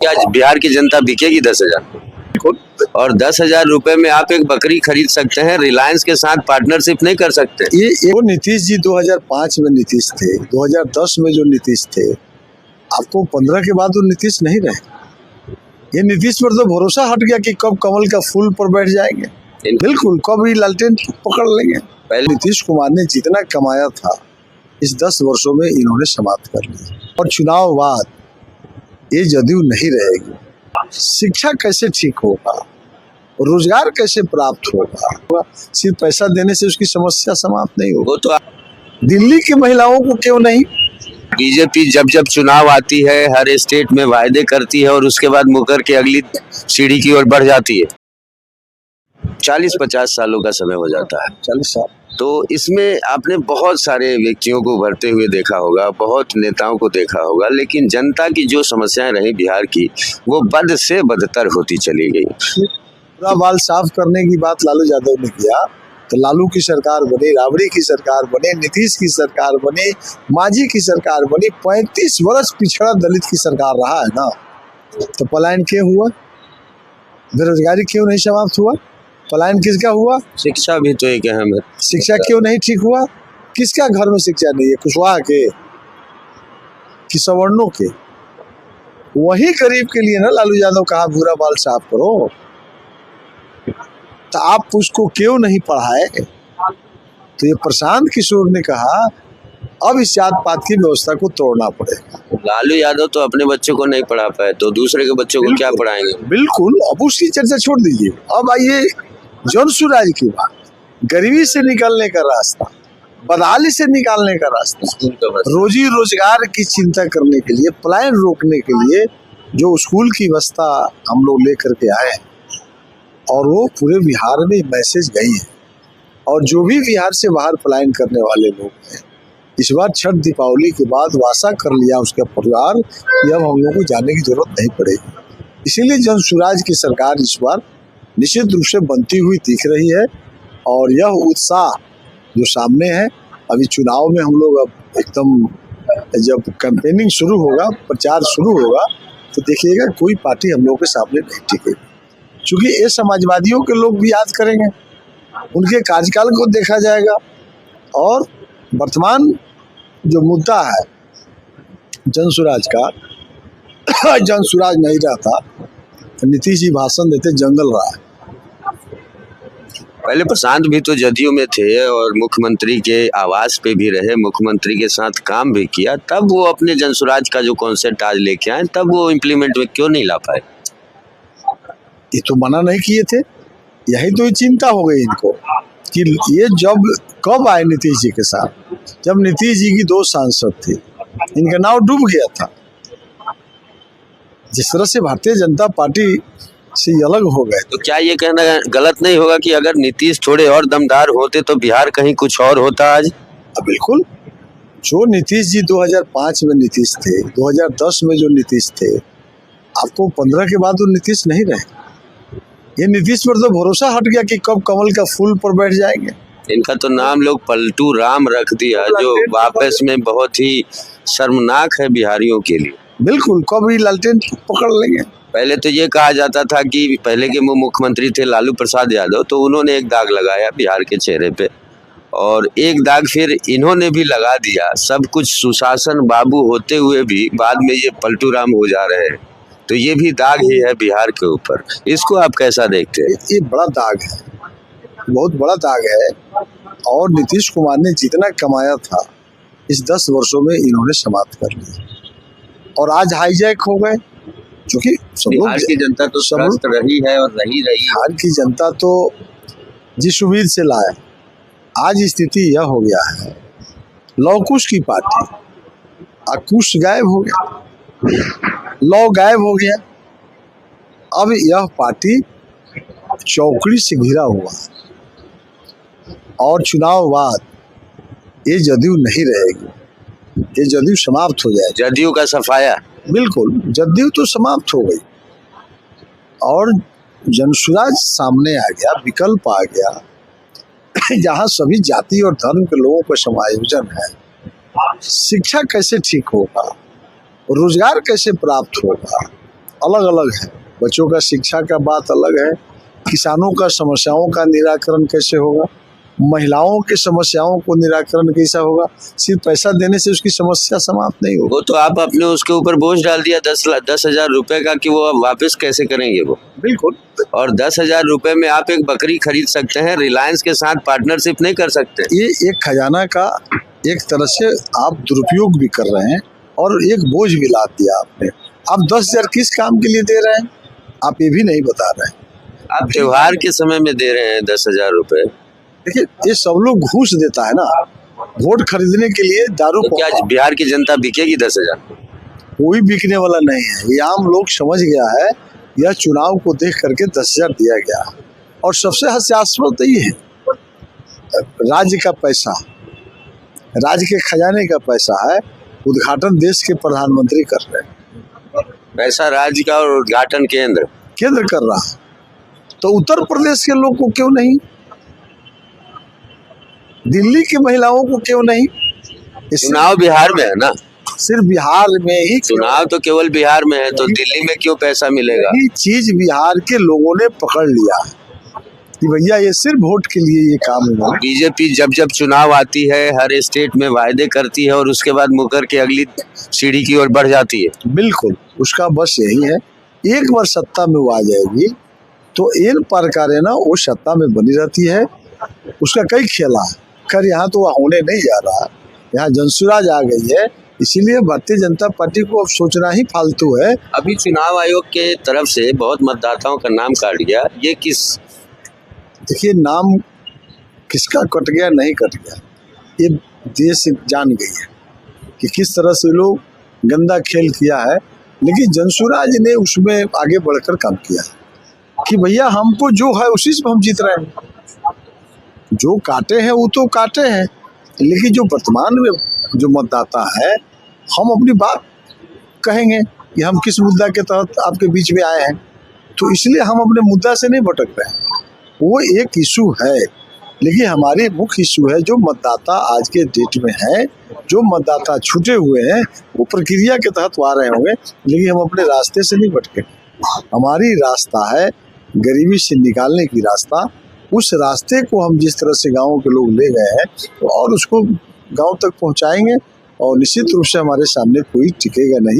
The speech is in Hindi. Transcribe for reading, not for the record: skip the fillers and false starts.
क्या बिहार की जनता बिकेगी 10,000 और 10,000 रुपए में आप एक बकरी खरीद सकते हैं? रिलायंस के साथ पार्टनरशिप नहीं कर सकते? ये वो नीतीश जी 2005 में नीतीश थे, 2010 में जो नीतीश थे, आपको 15 के बाद वो नीतीश नहीं रहे। ये नीतीश पर तो भरोसा हट गया कि कब कमल का फूल पर बैठ जाएंगे, बिल्कुल कब ये लालटेन पकड़ लेंगे। पहले नीतीश कुमार ने जितना कमाया था इस 10 वर्षों में इन्होंने समाप्त कर लिया। और चुनाव बाद ये जदयू नहीं रहेगी। शिक्षा कैसे ठीक होगा, रोजगार कैसे प्राप्त होगा? सिर्फ पैसा देने से उसकी समस्या समाप्त नहीं होगी। वो तो दिल्ली की महिलाओं को क्यों नहीं? बीजेपी जब जब चुनाव आती है हर स्टेट में वायदे करती है और उसके बाद मुकर के अगली सीढ़ी की ओर बढ़ जाती है। 40-50 सालों का समय हो जाता है। 40 साल। तो इसमें आपने बहुत सारे व्यक्तियों को उभरते हुए देखा होगा, बहुत नेताओं को देखा होगा, लेकिन जनता की जो समस्याएं रही बिहार की वो बद से बदतर होती चली गई। पूरा बाल साफ करने की बात लालू यादव ने किया तो लालू की सरकार बनी, राबड़ी की सरकार बनी, नीतीश की सरकार बनी, मांझी की सरकार बनी। 35 वर्ष पिछड़ा दलित की सरकार रहा है ना, तो पलायन क्यों हुआ? बेरोजगारी क्यों नहीं समाप्त हुआ? पलायन किसका हुआ? शिक्षा भी तो एक अहम है। शिक्षा क्यों नहीं ठीक हुआ? किसका घर में शिक्षा नहीं है? कुशवाहा के कि सवर्णों के? वही गरीब के लिए ना लालू यादव कहा भूरा बाल साफ करो। तो आप उसको क्यों नहीं पढ़ाए? तो ये प्रशांत किशोर ने कहा अब इस जात पात की व्यवस्था को तोड़ना पड़ेगा। लालू यादव तो अपने बच्चों को नहीं पढ़ा पाए तो दूसरे के बच्चों को क्या पढ़ाएंगे? बिल्कुल, अब उसकी चर्चा छोड़ दीजिए। अब आइए जनसुराज की बात, गरीबी से निकलने का रास्ता, बदहाली से निकालने का रास्ता, रोजी रोजगार की चिंता करने के लिए, पलायन रोकने के लिए जो स्कूल की व्यवस्था हम लोग लेकर के आए और वो पूरे बिहार में मैसेज गई है। और जो भी बिहार से बाहर पलायन करने वाले लोग हैं, इस बार छठ दीपावली के बाद वासा कर लिया उसका परिवार कि अब हम लोग को जाने की जरूरत नहीं पड़ेगी। इसीलिए जनसुराज की सरकार इस बार निश्चित रूप से बनती हुई दिख रही है। और यह उत्साह जो सामने है, अभी चुनाव में हम लोग अब एकदम जब कैंपेनिंग शुरू होगा, प्रचार शुरू होगा, तो देखिएगा कोई पार्टी हम लोग के सामने नहीं टिकेगी। क्योंकि ये समाजवादियों के लोग भी याद करेंगे, उनके कार्यकाल को देखा जाएगा। और वर्तमान जो मुद्दा है जनसुराज का, जनसुराज नहीं रहता तो नीतीश जी भाषण देते जंगल रहा है। पहले प्रशांत भी तो जदयू में थे और मुख्यमंत्री के आवास पे भी रहे, मुख्यमंत्री के साथ काम भी किया, तब वो अपने जनसुराज का जो कॉन्सेप्ट आज लेके आए तब वो इम्प्लीमेंट में क्यों नहीं ला पाए? ये तो मना नहीं किए थे, यही तो चिंता हो गई इनको कि ये जब कब आए नीतीश जी के साथ, जब नीतीश जी की 2 सांसद थे, इनका नाव डूब गया था। जिस तरह से भारतीय जनता पार्टी से अलग हो गए, तो क्या ये कहना गलत नहीं होगा कि अगर नीतीश थोड़े और दमदार होते तो बिहार कहीं कुछ और होता आज? बिल्कुल, जो नीतीश जी 2005 में नीतीश थे, 2010 में जो नीतीश थे, आपको 15 के बाद वो नीतीश नहीं रहे। ये नीतीश पर तो भरोसा हट गया कि कब कमल का फूल पर बैठ जाएंगे। इनका तो नाम लोग पलटू राम रख दिया, जो वापस में बहुत ही शर्मनाक है बिहारियों के लिए। बिल्कुल कब ये लालटेन पकड़ लेंगे। पहले तो ये कहा जाता था कि पहले के मुख्यमंत्री थे लालू प्रसाद यादव, तो उन्होंने एक दाग लगाया बिहार के चेहरे पे और एक दाग फिर इन्होंने भी लगा दिया। सब कुछ सुशासन बाबू होते हुए भी बाद में ये पलटू राम हो जा रहे हैं, तो ये भी दाग ही है बिहार के ऊपर। इसको आप कैसा देखते हैं? ये बड़ा दाग है, बहुत बड़ा दाग है। और नीतीश कुमार ने जितना कमाया था इस 10 वर्षों में इन्होंने समाप्त कर लिया और आज हाईजैक हो गए। क्योंकि बिहार की जनता तो स्वस्थ रही है और रही बिहार की जनता तो जिस उम्मीद से लाए, आज स्थिति यह हो गया है, लौकुश की पार्टी, कुश गायब हो गया, लौ गायब हो गया। अब यह पार्टी चौकड़ी से घिरा हुआ है और चुनाव बाद ये जदयू नहीं रहेगी, ये जदयू समाप्त हो जाएगी। जदयू का सफाया? बिल्कुल, जदयू तो समाप्त हो गई और जनसुराज सामने आ गया, विकल्प आ गया जहां सभी जाति और धर्म के लोगों का समायोजन है। शिक्षा कैसे ठीक होगा, रोजगार कैसे प्राप्त होगा, अलग अलग है। बच्चों का शिक्षा का बात अलग है, किसानों का समस्याओं का निराकरण कैसे होगा, महिलाओं की समस्याओं को निराकरण कैसा होगा। सिर्फ पैसा देने से उसकी समस्या समाप्त नहीं होगी। वो तो आप अपने उसके ऊपर बोझ डाल दिया 10,000 रुपए का कि वो अब वापस कैसे करेंगे वो। बिल्कुल। और 10,000 रुपए में आप एक बकरी खरीद सकते हैं, रिलायंस के साथ पार्टनरशिप नहीं कर सकते। ये एक खजाना का एक तरह से आप दुरुपयोग भी कर रहे हैं और एक बोझ भी लाद दिया आपने। आप 10,000 किस काम के लिए दे रहे हैं, आप ये भी नहीं बता रहे हैं। आप त्योहार के समय में दे रहे हैं 10,000 रुपए। देखिए, ये सब लोग घूस देता है ना, वोट खरीदने के लिए दारू तो क्या बिहार की जनता बिकेगी 10,000? कोई बिकने वाला नहीं है। ये आम लोग समझ गया है, यह चुनाव को देख करके 10,000 दिया गया। और सबसे हास्यास्पद तो ये है, राज्य का पैसा, राज्य के खजाने का पैसा है, उद्घाटन देश के प्रधानमंत्री कर रहे हैं। पैसा राज्य का और उद्घाटन केंद्र कर रहा है, तो उत्तर प्रदेश के लोग को क्यों नहीं, दिल्ली की महिलाओं को क्यों नहीं? चुनाव बिहार में है ना, सिर्फ बिहार में ही चुनाव तो केवल बिहार में है, तो दिल्ली में क्यों पैसा मिलेगा? ये चीज बिहार के लोगों ने पकड़ लिया कि भैया ये सिर्फ वोट के लिए ये काम हुआ। बीजेपी जब जब चुनाव आती है हर स्टेट में वायदे करती है और उसके बाद मुकर के अगली सीढ़ी की ओर बढ़ जाती है। बिल्कुल, उसका बस यही है, एक बार सत्ता में वो आ जाएगी तो इन प्रकार है ना, वो सत्ता में बनी रहती है। उसका कई खेला है, खैर यहाँ तो वह होने नहीं जा रहा, यहाँ जनसुराज आ गई है, इसीलिए भारतीय जनता पार्टी को अब सोचना ही फालतू है। अभी चुनाव आयोग के तरफ से बहुत मतदाताओं का नाम काट गया, ये किस? देखिए, नाम किसका कट गया नहीं कट गया, ये देश जान गई है कि किस तरह से लोग गंदा खेल किया है, लेकिन जनसुराज ने उसमें आगे बढ़कर काम किया कि भैया हमको जो है उसी से हम जीत रहे हैं। जो काटे हैं वो तो काटे हैं, लेकिन जो वर्तमान में जो मतदाता है, हम अपनी बात कहेंगे कि हम किस मुद्दा के तहत आपके बीच में आए हैं, तो इसलिए हम अपने मुद्दा से नहीं भटक रहे हैं। वो एक इशू है, लेकिन हमारी मुख्य इशू है जो मतदाता आज के डेट में है, जो मतदाता छूटे हुए हैं वो प्रक्रिया के तहत आ रहे होंगे, लेकिन हम अपने रास्ते से नहीं भटके। हमारी रास्ता है गरीबी से निकालने की रास्ता। उस रास्ते को हम जिस तरह से गाँव के लोग ले गए हैं और उसको गाँव तक पहुँचाएंगे और निश्चित रूप से हमारे सामने कोई टिकेगा नहीं।